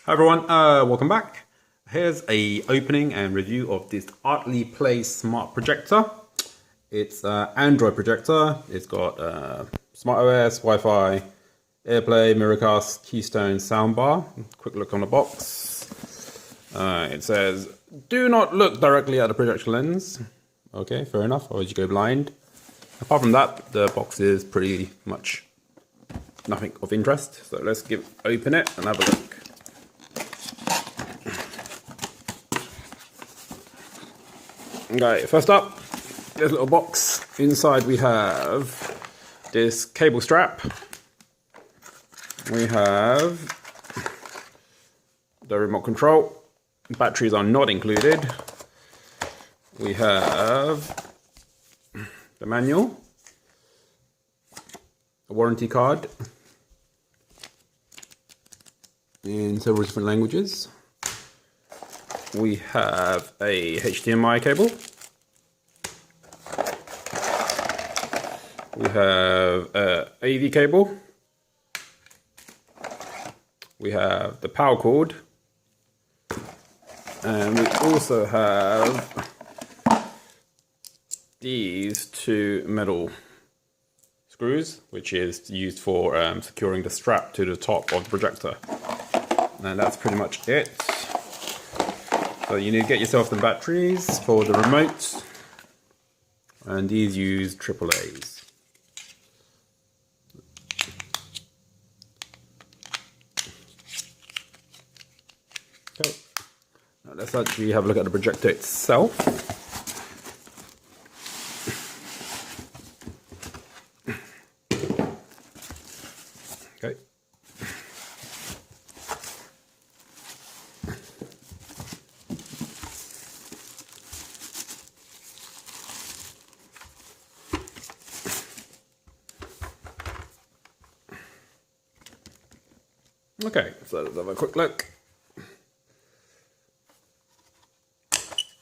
Hi everyone, welcome back. Here's a opening and review of this Artlii Play Smart Projector. It's an Android projector. It's got Smart OS, Wi-Fi, AirPlay, Miracast, Keystone, soundbar. Quick look on the box. It says, "Do not look directly at the projection lens." Okay, fair enough. Or you go blind. Apart from that, the box is pretty much nothing of interest. So let's open it and have a look. Okay, first up, there's a little box. Inside we have this cable strap. We have the remote control. Batteries are not included. We have the manual, a warranty card in several different languages. We have a HDMI cable. We have a AV cable. We have the power cord. And we also have these two metal screws, which is used for securing the strap to the top of the projector. And that's pretty much it. So you need to get yourself some batteries for the remote, and these use AAA's. Okay, now let's actually have a look at the projector itself. Okay. Okay, so let's have a quick look.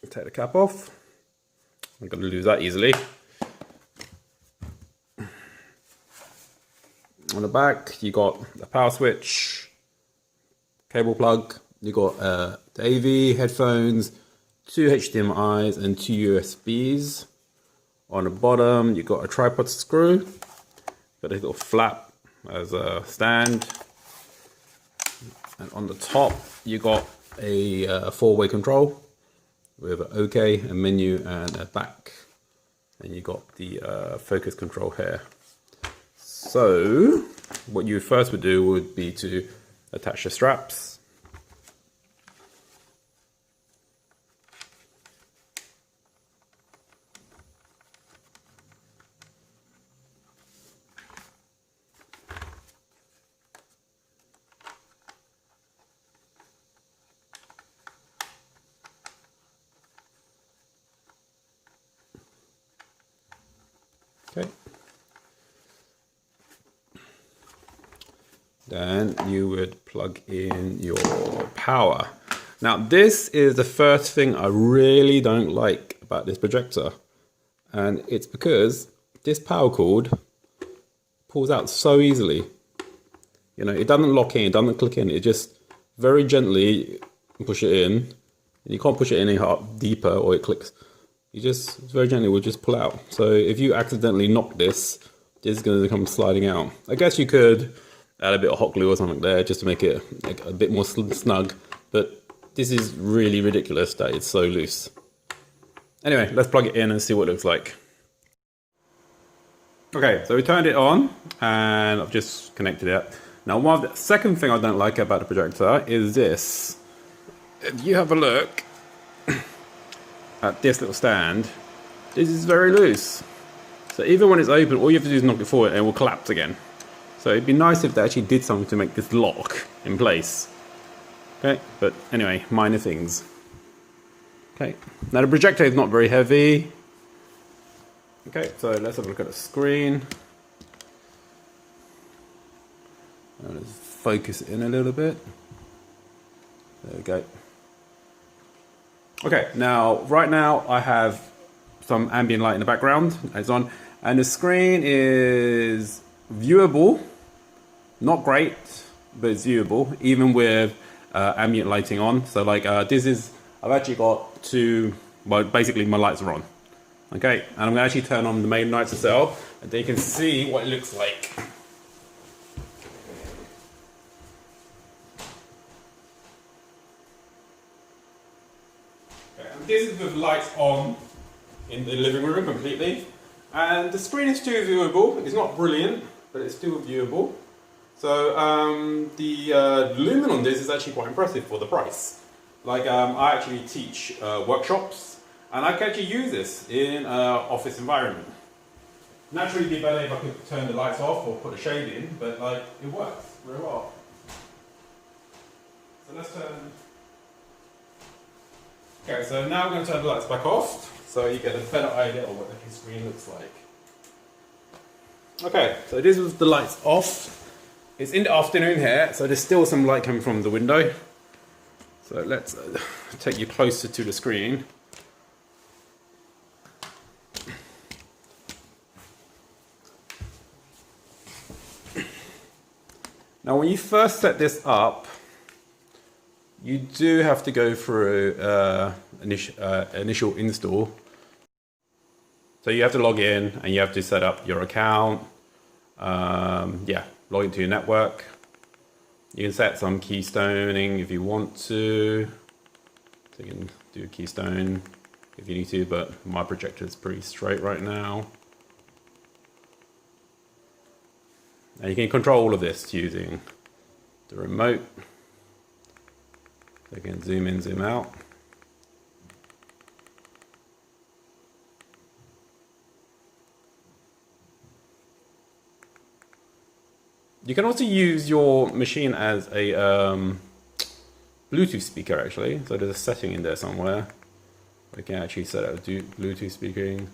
Take the cap off. I'm going to lose that easily. On the back, you got a power switch, cable plug. You got the AV, headphones, two HDMI's, and two USBs. On the bottom, you got a tripod screw. Got a little flap as a stand. And on the top, you got a four-way control with an OK, a menu, and a back. And you got the focus control here. So, what you first would do would be to attach the straps. Okay. Then you would plug in your power. Now this is the first thing I really don't like about this projector, and it's because this power cord pulls out so easily. You know, it doesn't lock in, it doesn't click in, it just very gently push it in, and you can't push it any deeper or it clicks. You just very gently will just pull out. So if you accidentally knock this, this is going to come sliding out. I guess you could add a bit of hot glue or something there just to make it like a bit more snug, but this is really ridiculous that it's so loose. Anyway, let's plug it in and see what it looks like. Okay, so we turned it on and I've just connected it. Now, the second thing I don't like about the projector is this. If you have a look at this little stand, this is very loose. So even when it's open, all you have to do is knock it forward and it will collapse again. So it'd be nice if they actually did something to make this lock in place. Okay, but anyway, minor things. Okay, now the projector is not very heavy. Okay, so let's have a look at the screen. Let's focus it in a little bit. There we go. Okay, now, right now I have some ambient light in the background. It's on, and the screen is viewable. Not great, but it's viewable, even with ambient lighting on. So like I've actually got two, well basically my lights are on. Okay, and I'm going to actually turn on the main lights itself, and then you can see what it looks like. Okay, and this is with lights on in the living room completely, and the screen is still viewable. It's not brilliant, but it's still viewable. So the lumen on this is actually quite impressive for the price. Like I actually teach workshops. And I can actually use this in an office environment. Naturally, it'd be better if I could turn the lights off or put a shade in, but like it works very well. So let's turn. Okay, so now we're going to turn the lights back off, so you get a better idea of what the screen looks like. Okay, so this was the lights off. It's in the afternoon here, so there's still some light coming from the window. So let's take you closer to the screen. Now, when you first set this up, you do have to go through initial install. So you have to log in and you have to set up your account. Yeah, log into your network. You can set some keystoning if you want to. So you can do keystone if you need to, but my projector is pretty straight right now. And you can control all of this using the remote. So you can zoom in, zoom out. You can also use your machine as a Bluetooth speaker actually. So there's a setting in there somewhere. We can actually set up Bluetooth speaking.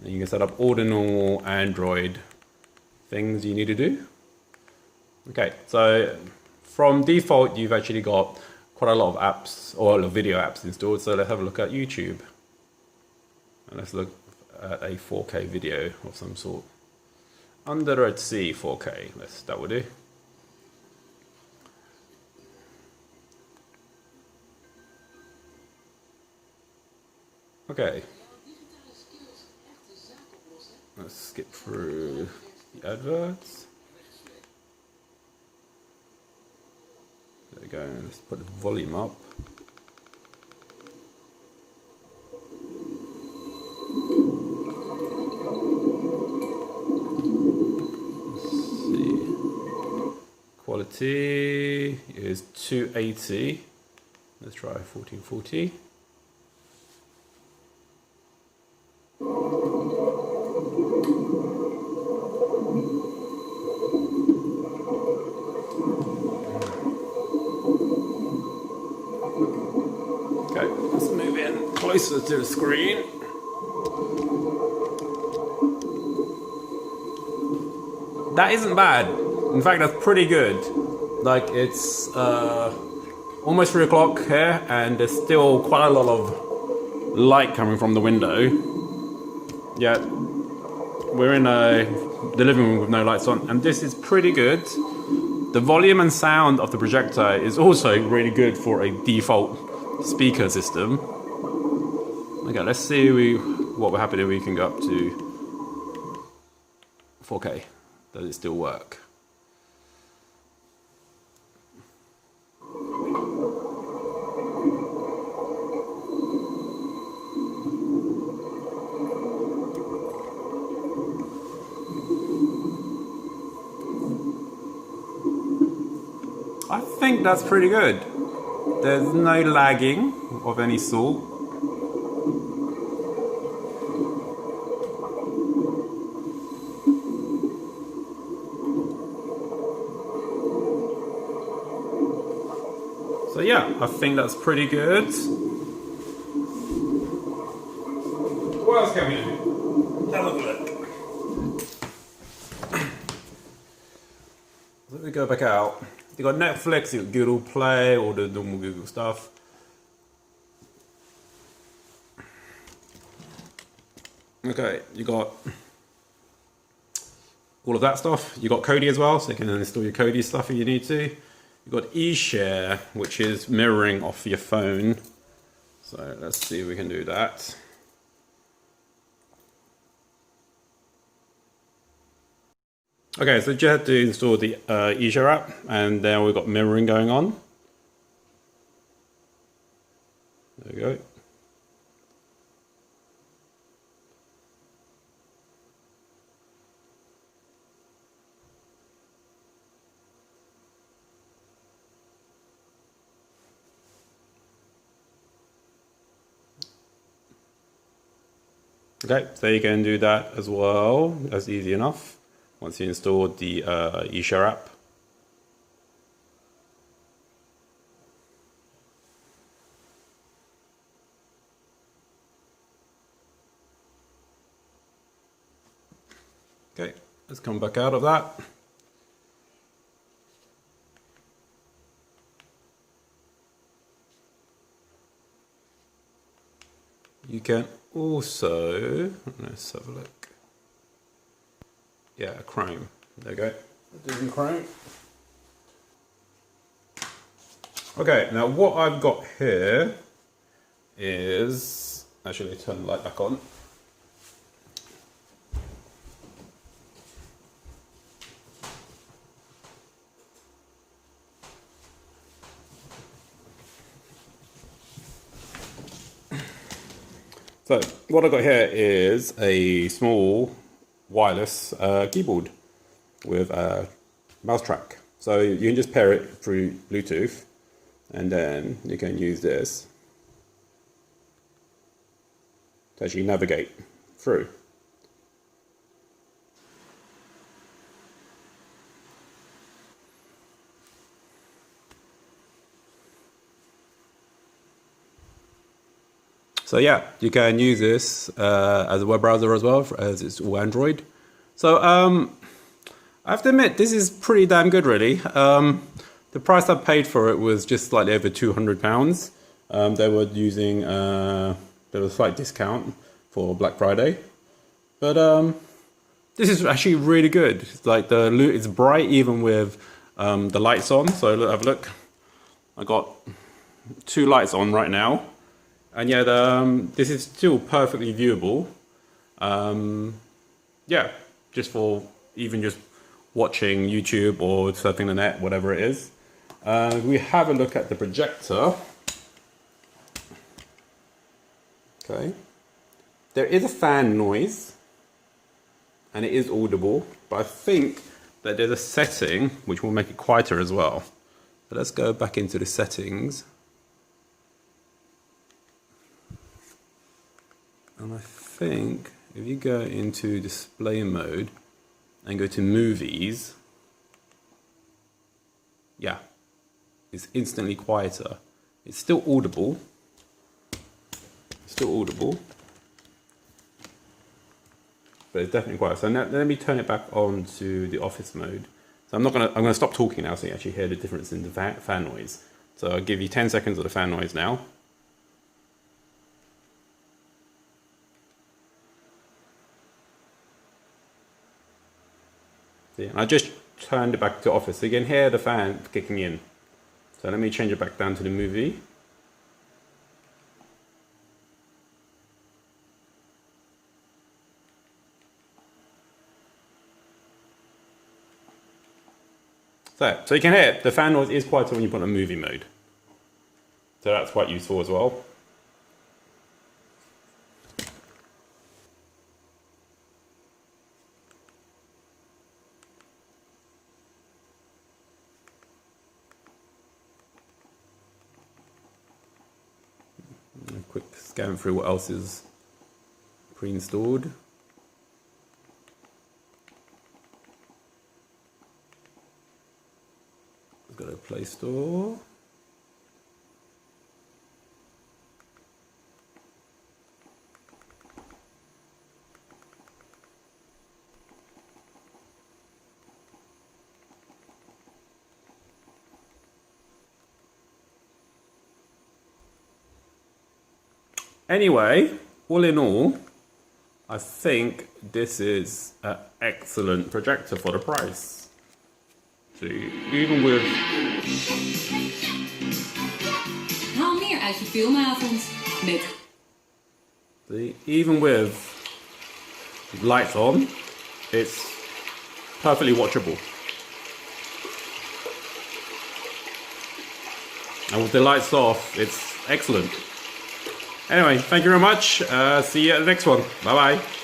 And you can set up all the normal Android things you need to do. Okay, so from default, you've actually got quite a lot of apps or a lot of video apps installed. So let's have a look at YouTube. And let's look at a 4K video of some sort. Android 4K, that will do. Okay. Let's skip through the adverts. There we go, let's put the volume up. Let's see. Quality is 280. Let's try 1440. Closer to the screen. That isn't bad. In fact, that's pretty good. Like it's almost 3 o'clock here, and there's still quite a lot of light coming from the window. Yeah, we're in the living room with no lights on, and this is pretty good. The volume and sound of the projector is also really good for a default speaker system. Okay, let's see what will happen if we can go up to 4K. Does it still work? I think that's pretty good. There's no lagging of any sort. So yeah, I think that's pretty good. What else can we do? Have a look. Let me go back out. You got Netflix, you got Google Play, all the normal Google stuff. Okay, you got all of that stuff. You got Kodi as well, so you can install your Kodi stuff if you need to. You've got eShare, which is mirroring off your phone. So let's see if we can do that. Okay, so you have to install the eShare app, and then we've got mirroring going on. There we go. Okay, so you can do that as well. That's easy enough once you install the eShare app. Okay, let's come back out of that. You can also, let's have a look. Yeah, Chrome. There we go. Let's do Chrome. Okay, now what I've got here is, actually turn the light back on. So what I've got here is a small wireless keyboard with a mouse track. So you can just pair it through Bluetooth, and then you can use this to actually navigate through. So yeah, you can use this as a web browser as well, as it's all Android. So I have to admit, this is pretty damn good, really. The price I paid for it was just slightly over £200. They were using there was a slight discount for Black Friday, but this is actually really good. It's like it's bright even with the lights on. So have a look. I got 2 lights on right now. And yeah, this is still perfectly viewable. Yeah, just for even just watching YouTube or surfing the net, whatever it is. We have a look at the projector. Okay. There is a fan noise, and it is audible, but I think that there's a setting which will make it quieter as well. So let's go back into the settings. And I think if you go into display mode and go to movies, yeah, it's instantly quieter. It's still audible. But it's definitely quieter. So now let me turn it back on to the office mode. So I'm gonna stop talking now so you actually hear the difference in the fan noise. So I'll give you 10 seconds of the fan noise now. And I just turned it back to office, so you can hear the fan kicking in. So let me change it back down to the movie. So you can hear the fan noise is quieter when you put on movie mode. So that's quite useful as well. A quick scan through what else is pre-installed. Go to Play Store. Anyway, all in all, I think this is an excellent projector for the price. So even with Haal meer uit je filmavond met... Even with lights on, it's perfectly watchable. And with the lights off, it's excellent. Anyway, thank you very much. See you at the next one. Bye bye.